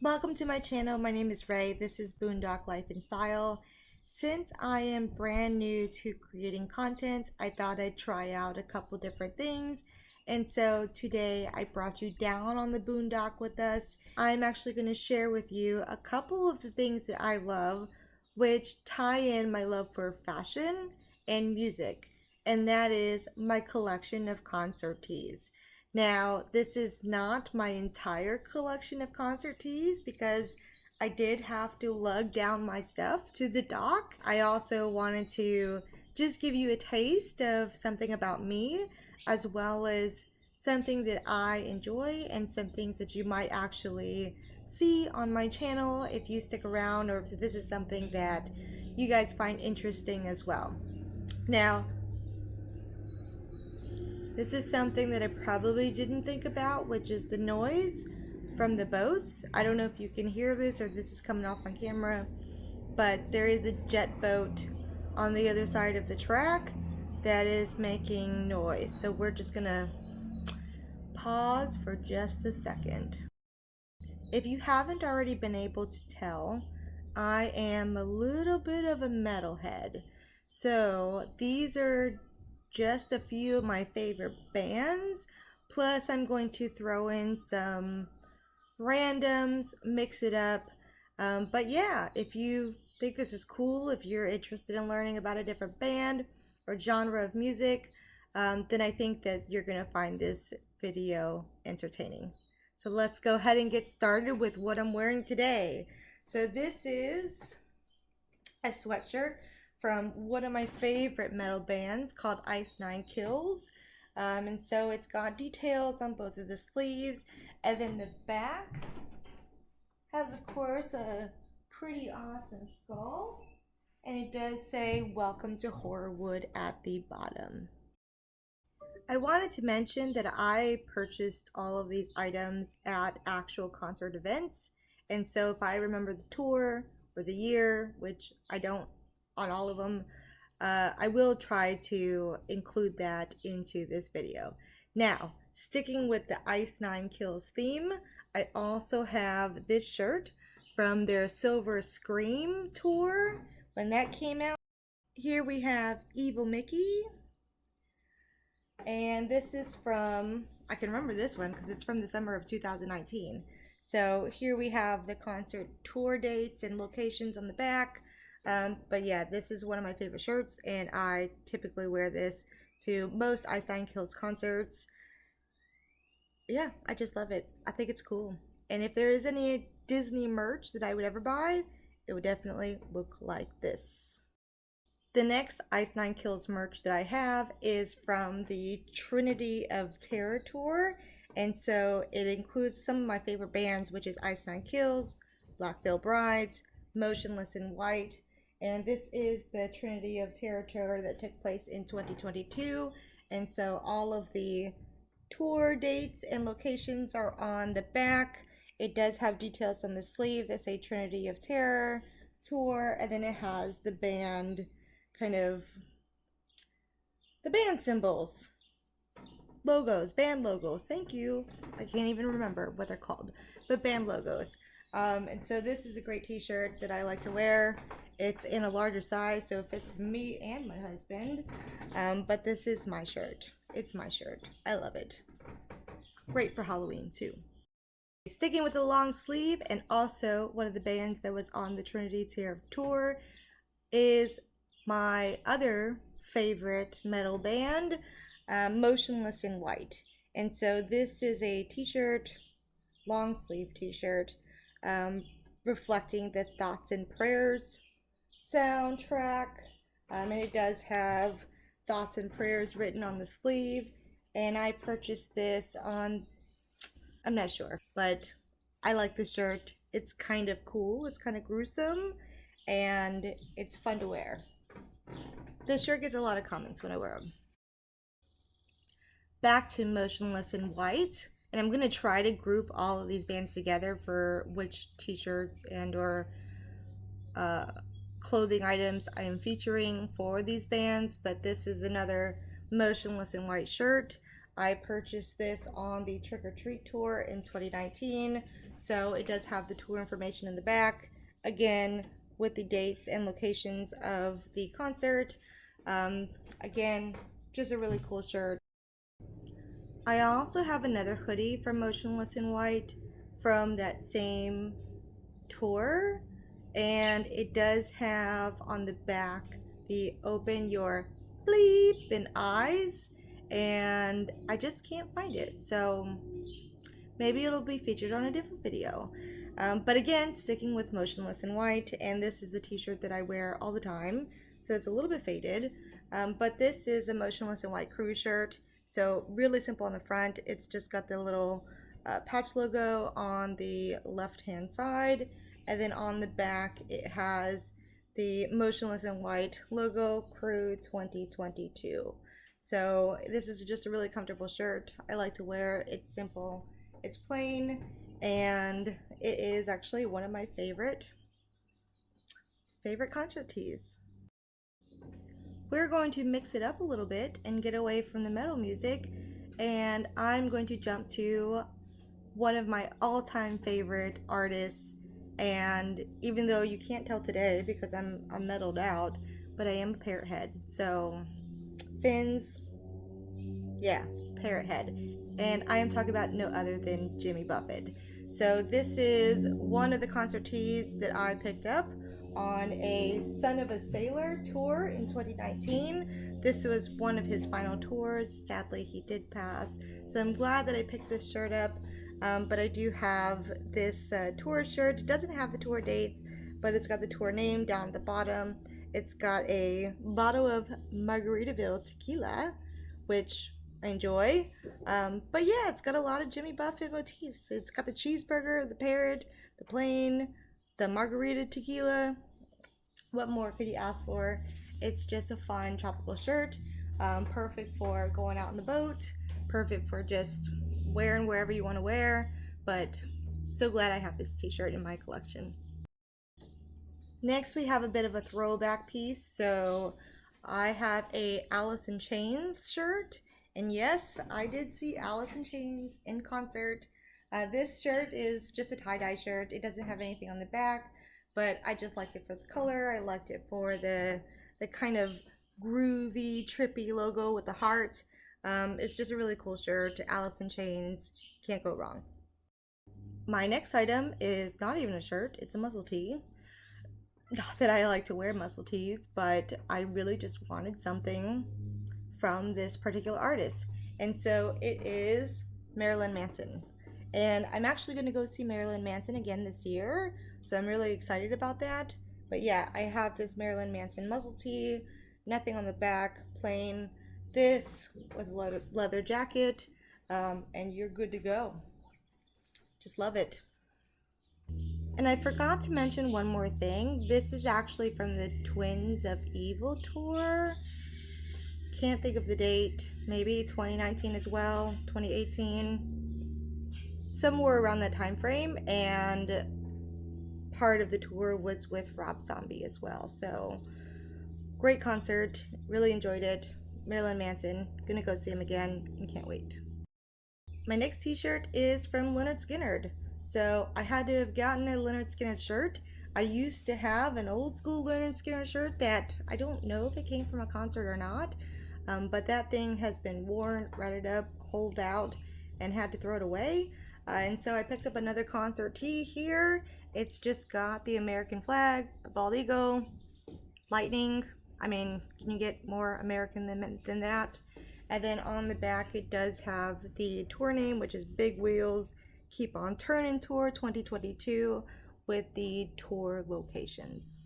Welcome to my channel. My name is Ray. This is Boondock Life and Style. Since I am brand new to creating content, I thought I'd try out a couple different things. And so today I brought you down on the boondock with us. I'm actually going to share with you a couple of the things that I love, which tie in my love for fashion and music. And that is my collection of concert tees. Now, this is not my entire collection of concert tees because I did have to lug down my stuff to the dock. I also wanted to just give you a taste of something about me, as well as something that I enjoy and some things that you might actually see on my channel if you stick around, or if this is something that you guys find interesting as well. Now, this is something that I probably didn't think about, which is the noise from the boats. I don't know if you can hear this or this is coming off on camera, but there is a jet boat on the other side of the track that is making noise. So we're just gonna pause for just a second. If you haven't already been able to tell, I am a little bit of a metalhead. So these are just a few of my favorite bands. Plus, I'm going to throw in some randoms, mix it up. But yeah, if you think this is cool, if you're interested in learning about a different band or genre of music, then I think that you're going to find this video entertaining. So let's go ahead and get started with what I'm wearing today. So this is a sweatshirt from one of my favorite metal bands called Ice Nine Kills. And so it's got details on both of the sleeves, and then the back has, of course, a pretty awesome skull, and it does say welcome to Horrorwood at the bottom. I wanted to mention that I purchased all of these items at actual concert events, and so if I remember the tour or the year, which I don't on all of them, I will try to include that into this video. Now, sticking with the Ice Nine Kills theme, I also have this shirt from their Silver Scream tour when that came out. Here we have Evil Mickey, and this is from, I can remember this one because it's from the summer of 2019. So here we have the concert tour dates and locations on the back. But yeah, this is one of my favorite shirts, and I typically wear this to most Ice Nine Kills concerts. Yeah, I just love it. I think it's cool. And if there is any Disney merch that I would ever buy, it would definitely look like this. The next Ice Nine Kills merch that I have is from the Trinity of Terror tour, and so it includes some of my favorite bands, which is Ice Nine Kills, Black Veil Brides, Motionless in White, and this is the Trinity of Terror tour that took place in 2022, and so all of the tour dates and locations are on the back. It does have details on the sleeve that say Trinity of Terror tour, and then it has the band the band symbols, band logos. Thank you. I can't even remember what they're called, but band logos. And so this is a great t-shirt that I like to wear. It's in a larger size, so it fits me and my husband. But this is my shirt. It's my shirt. I love it. Great for Halloween too. Sticking with the long sleeve, and also one of the bands that was on the Trinity Terror tour is my other favorite metal band, Motionless in White. And so this is a t-shirt, long sleeve t-shirt, reflecting the Thoughts and Prayers soundtrack. And it does have Thoughts and Prayers written on the sleeve. And I purchased this on, I'm not sure, but I like the shirt. It's kind of cool. It's kind of gruesome, and it's fun to wear. This shirt gets a lot of comments when I wear them. Back to Motionless in White, and I'm going to try to group all of these bands together for which t-shirts and or clothing items I am featuring for these bands, but this is another Motionless in White shirt. I purchased this on the Trick or Treat tour in 2019, so it does have the tour information in the back, again, with the dates and locations of the concert. Um, Again, just a really cool shirt. I also have another hoodie from Motionless in White from that same tour, and it does have on the back the open your bleep and eyes, and I just can't find it, so maybe it'll be featured on a different video. But again, sticking with Motionless in White, and this is a t-shirt that I wear all the time, so it's a little bit faded. But this is a Motionless in White crew shirt, so really simple on the front. It's just got the little patch logo on the left-hand side, and then on the back it has the Motionless in White logo, Crew 2022. So this is just a really comfortable shirt. I like to wear. It's simple, it's plain, and it is actually one of my favorite concert tees. We're going to mix it up a little bit and get away from the metal music, and I'm going to jump to one of my all-time favorite artists. And even though you can't tell today because I'm metaled out, but I am a parrot head. So fins, yeah, parrot head. And I am talking about no other than Jimmy Buffett. So this is one of the concert tees that I picked up on a Son of a Sailor tour in 2019. This was one of his final tours. Sadly, he did pass. So I'm glad that I picked this shirt up. But I do have this tour shirt. It doesn't have the tour dates, but it's got the tour name down at the bottom. It's got a bottle of Margaritaville tequila, which I enjoy. But yeah, it's got a lot of Jimmy Buffett motifs. It's got the cheeseburger, the parrot, the plane, the margarita tequila. What more could you ask for? It's just a fun tropical shirt. Perfect for going out on the boat. Perfect for just wearing wherever you want to wear. But so glad I have this t-shirt in my collection. Next, we have a bit of a throwback piece. So I have a Alice in Chains shirt. And yes, I did see Alice in Chains in concert. This shirt is just a tie-dye shirt. It doesn't have anything on the back, but I just liked it for the color. I liked it for the kind of groovy, trippy logo with the heart. It's just a really cool shirt. Alice in Chains, can't go wrong. My next item is not even a shirt, it's a muscle tee. Not that I like to wear muscle tees, but I really just wanted something from this particular artist. And so it is Marilyn Manson. And I'm actually going to go see Marilyn Manson again this year. So I'm really excited about that. But yeah, I have this Marilyn Manson muzzle tee, nothing on the back, plain. This with a leather jacket, and you're good to go. Just love it. And I forgot to mention one more thing. This is actually from the Twins of Evil tour. Can't think of the date. Maybe 2019 as well, 2018. Somewhere around that time frame. And part of the tour was with Rob Zombie as well. So great concert. Really enjoyed it. Marilyn Manson. Gonna go see him again and can't wait. My next t-shirt is from Lynyrd Skynyrd. So I had to have gotten a Lynyrd Skynyrd shirt. I used to have an old school Lynyrd Skynyrd shirt that I don't know if it came from a concert or not, but that thing has been worn, ratted up, holed out, and had to throw it away. And so I picked up another concert tee here. It's just got the American flag, a bald eagle, lightning. I mean, can you get more American than that? And then on the back, it does have the tour name, which is Big Wheels Keep on Turning Tour 2022, with the tour locations.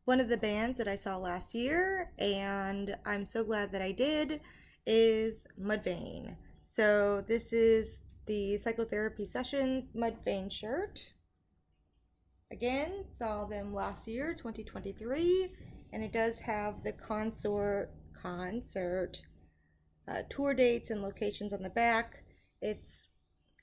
One of the bands that I saw last year, and I'm so glad that I did, is Mudvayne. So this is the Psychotherapy Sessions Mudvayne shirt. Again, saw them last year, 2023, and it does have the concert tour dates and locations on the back. It's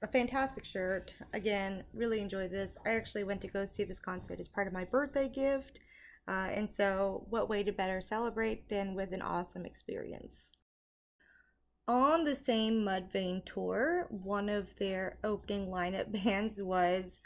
a fantastic shirt. Again, really enjoyed this. I actually went to go see this concert as part of my birthday gift. And so what way to better celebrate than with an awesome experience. On the same Mudvayne tour, one of their opening lineup bands was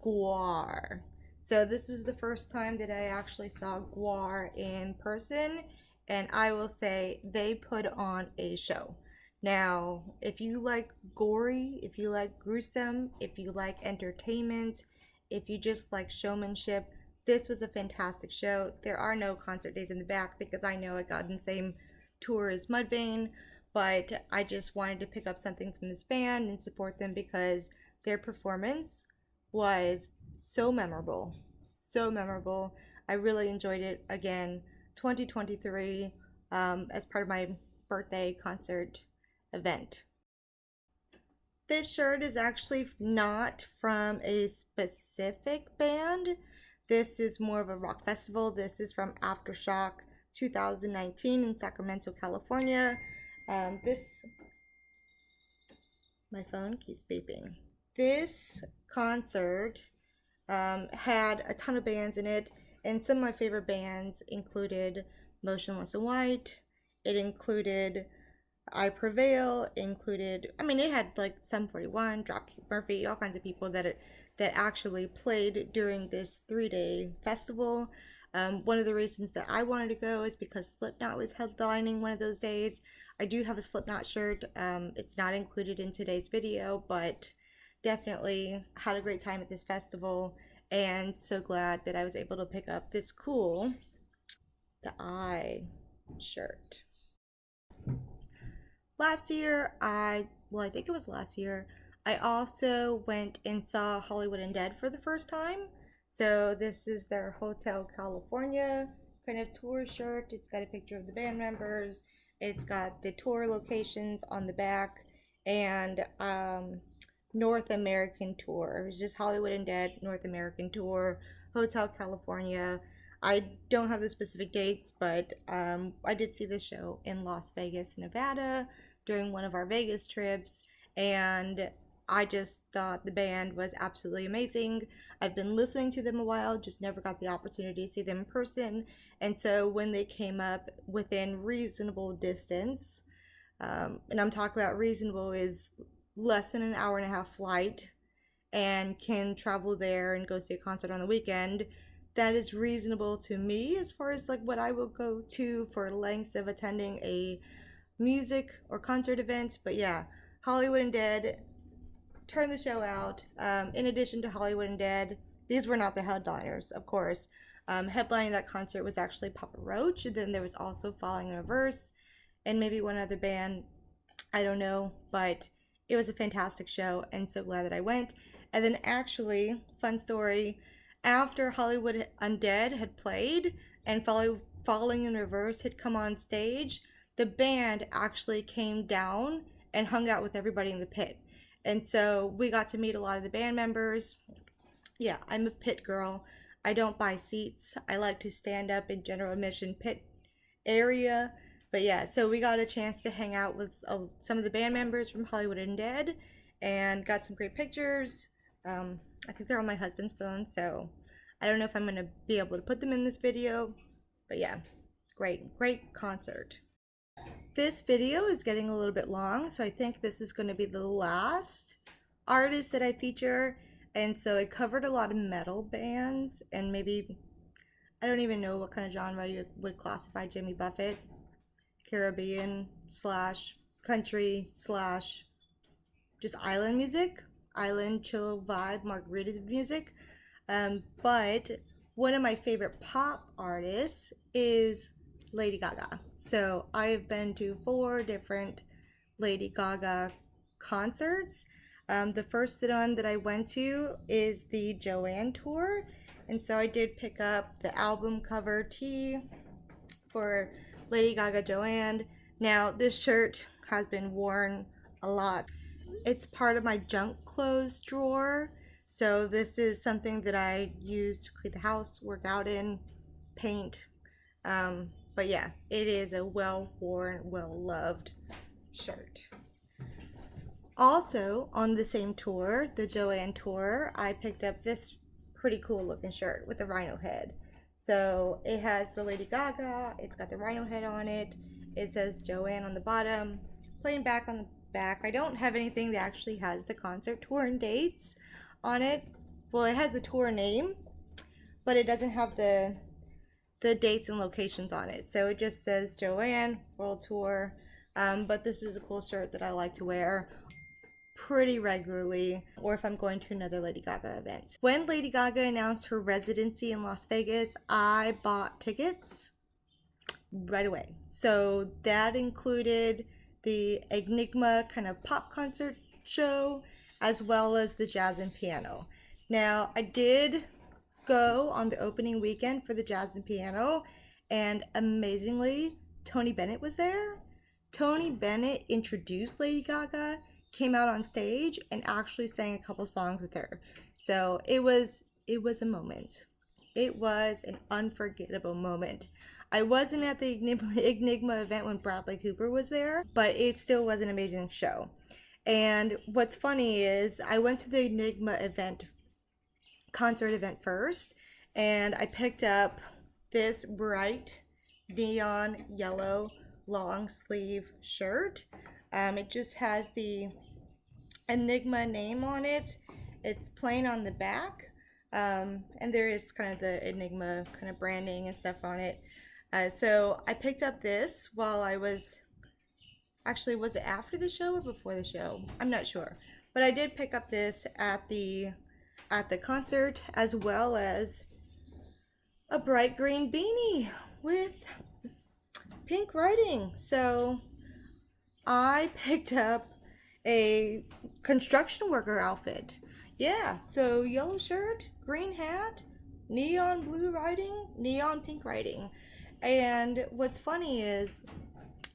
Guar. So this is the first time that I actually saw Guar in person, and I will say they put on a show. Now, if you like gory, if you like gruesome, if you like entertainment, if you just like showmanship, this was a fantastic show. There are no concert days in the back because I know I got in the same tour as Mudvayne, but I just wanted to pick up something from this band and support them because their performance was so memorable. So memorable. I really enjoyed it. Again, 2023 as part of my birthday concert event. This shirt is actually not from a specific band. This is more of a rock festival. This is from Aftershock 2019 in Sacramento, California. This, my phone keeps beeping. This concert had a ton of bands in it, and some of my favorite bands included Motionless in White. It included I Prevail. Included, I mean, it had like Sum 41, Dropkick Murphy, all kinds of people that actually played during this 3-day festival. One of the reasons that I wanted to go is because Slipknot was headlining one of those days. I do have a Slipknot shirt. It's not included in today's video, but definitely had a great time at this festival, and so glad that I was able to pick up this cool The Eye shirt. Last year, I think it was last year, I also went and saw Hollywood Undead for the first time. So this is their Hotel California kind of tour shirt. It's got a picture of the band members. It's got the tour locations on the back, and North American tour. It was just Hollywood Undead North American tour, Hotel California. I don't have the specific dates, but I did see this show in Las Vegas, Nevada during one of our Vegas trips, and I just thought the band was absolutely amazing. I've been listening to them a while, just never got the opportunity to see them in person, and so when they came up within reasonable distance, and I'm talking about reasonable is less than an hour and a half flight, and can travel there and go see a concert on the weekend, that is reasonable to me as far as like what I will go to for lengths of attending a music or concert event. But yeah, Hollywood Undead turned the show out. In addition to Hollywood Undead, these were not the headliners, of course. Headlining that concert was actually Papa Roach. And then there was also Falling in Reverse and maybe one other band. I don't know, but it was a fantastic show and so glad that I went. And then actually, fun story, after Hollywood Undead had played and Falling in Reverse had come on stage, the band actually came down and hung out with everybody in the pit. And so we got to meet a lot of the band members. Yeah, I'm a pit girl. I don't buy seats. I like to stand up in general admission pit area. But yeah, so we got a chance to hang out with some of the band members from Hollywood Undead and got some great pictures. I think they're on my husband's phone, so I don't know if I'm going to be able to put them in this video. But yeah, great concert. This video is getting a little bit long, so I think this is going to be the last artist that I feature. And so I covered a lot of metal bands, and maybe, I don't even know what kind of genre you would classify Jimmy Buffett. Caribbean slash country slash just island music, island chill vibe, margarita music. But one of my favorite pop artists is Lady Gaga. So I've been to 4 different Lady Gaga concerts. The first one that I went to is the Joanne tour. And so I did pick up the album cover tee for Lady Gaga Joanne. Now, this shirt has been worn a lot. It's part of my junk clothes drawer. So this is something that I use to clean the house, work out in, paint. But yeah, it is a well-worn, well-loved shirt. Also, on the same tour, the Joanne tour, I picked up this pretty cool looking shirt with a rhino head. So it has the Lady Gaga, it's got the rhino head on it, it says Joanne on the bottom, playing back on the back, I don't have anything that actually has the concert tour and dates on it. Well, it has the tour name, but it doesn't have the dates and locations on it. So it just says Joanne World Tour. But this is a cool shirt that I like to wear pretty regularly, or if I'm going to another Lady Gaga event. When Lady Gaga announced her residency in Las Vegas, I bought tickets right away. So that included the Enigma kind of pop concert show as well as the jazz and piano. Now, I did go on the opening weekend for the jazz and piano, and amazingly, Tony Bennett was there. Tony Bennett introduced Lady Gaga, came out on stage, and actually sang a couple songs with her. So it was a moment. It was an unforgettable moment. I wasn't at the Enigma event when Bradley Cooper was there, but it still was an amazing show. And what's funny is I went to the Enigma event, concert event first, and I picked up this bright neon yellow long sleeve shirt. It just has the Enigma name on it. It's plain on the back, and there is kind of the Enigma kind of branding and stuff on it. So I picked up this while I was, actually, was it after the show or before the show? I'm not sure, but I did pick up this at the concert, as well as a bright green beanie with pink writing. So I picked up a construction worker outfit. Yeah, so yellow shirt, green hat, neon blue writing, neon pink writing. And what's funny is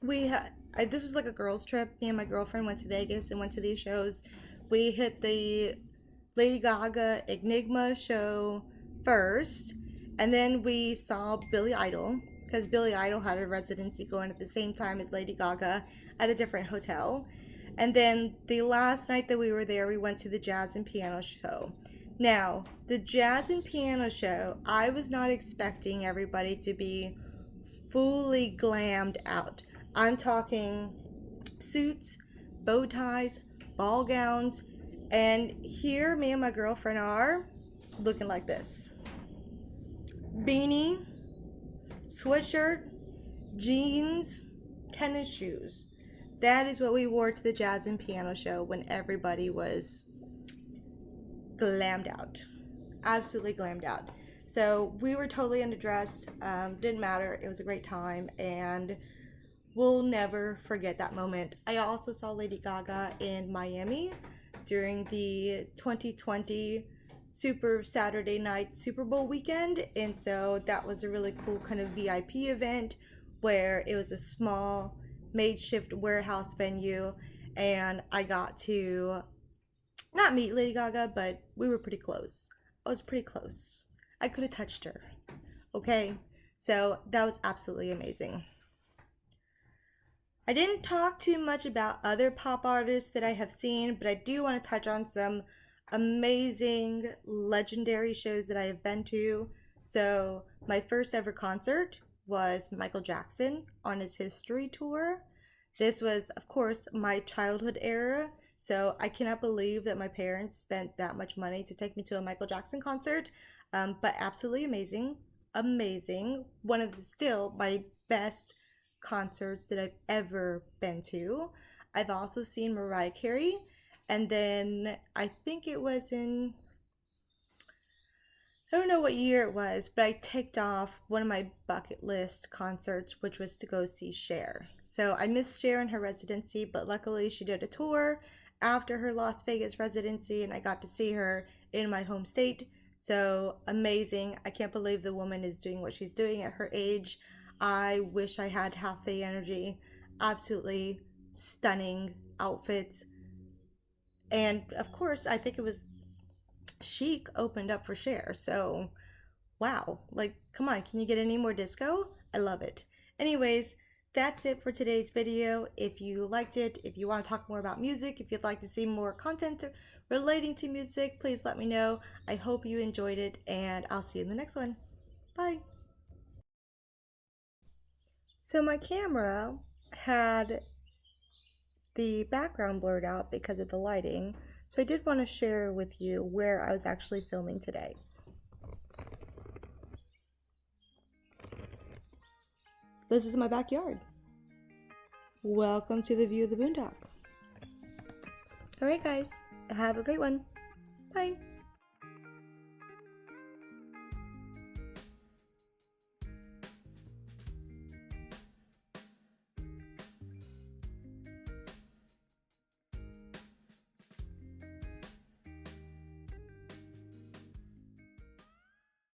this was like a girls trip. Me and my girlfriend went to Vegas and went to these shows. We hit the Lady Gaga Enigma show first, and then we saw Billy Idol, because Billy Idol had a residency going at the same time as Lady Gaga at a different hotel. And then the last night that we were there, we went to the jazz and piano show. Now, the jazz and piano show, I was not expecting everybody to be fully glammed out. I'm talking suits, bow ties, ball gowns, and here me and my girlfriend are looking like this. Beanie, sweatshirt, jeans, tennis shoes. That is what we wore to the jazz and piano show when everybody was glammed out. Absolutely glammed out. So we were totally underdressed. Didn't matter. It was a great time, and we'll never forget that moment. I also saw Lady Gaga in Miami during the 2020 Super Saturday night Super Bowl weekend, and so that was a really cool kind of VIP event where it was a small makeshift warehouse venue, and I got to not meet Lady Gaga, but we were pretty close. I was pretty close. I could have touched her. Okay? So that was absolutely amazing. I didn't talk too much about other pop artists that I have seen, but I do want to touch on some amazing, legendary shows that I have been to. So, my first ever concert was Michael Jackson on his History tour. This was, of course, my childhood era, so I cannot believe that my parents spent that much money to take me to a Michael Jackson concert. But absolutely amazing. Amazing. One of the, still my best concerts that I've ever been to. I've also seen Mariah Carey, and then I think it was in, I don't know what year it was, but I ticked off one of my bucket list concerts, which was to go see Cher. So I missed Cher in her residency, but luckily she did a tour after her Las Vegas residency, and I got to see her in my home state. So amazing. I can't believe the woman is doing what she's doing at her age. I wish I had half the energy. Absolutely stunning outfits. And of course, I think it was Chic opened up for Cher. So, wow. Like, come on, can you get any more disco? I love it. Anyways, that's it for today's video. If you liked it, if you want to talk more about music, if you'd like to see more content relating to music, please let me know. I hope you enjoyed it, and I'll see you in the next one. Bye. So my camera had the background blurred out because of the lighting, so I did want to share with you where I was actually filming today. This is my backyard. Welcome to the view of the boondock. Alright guys, have a great one. Bye.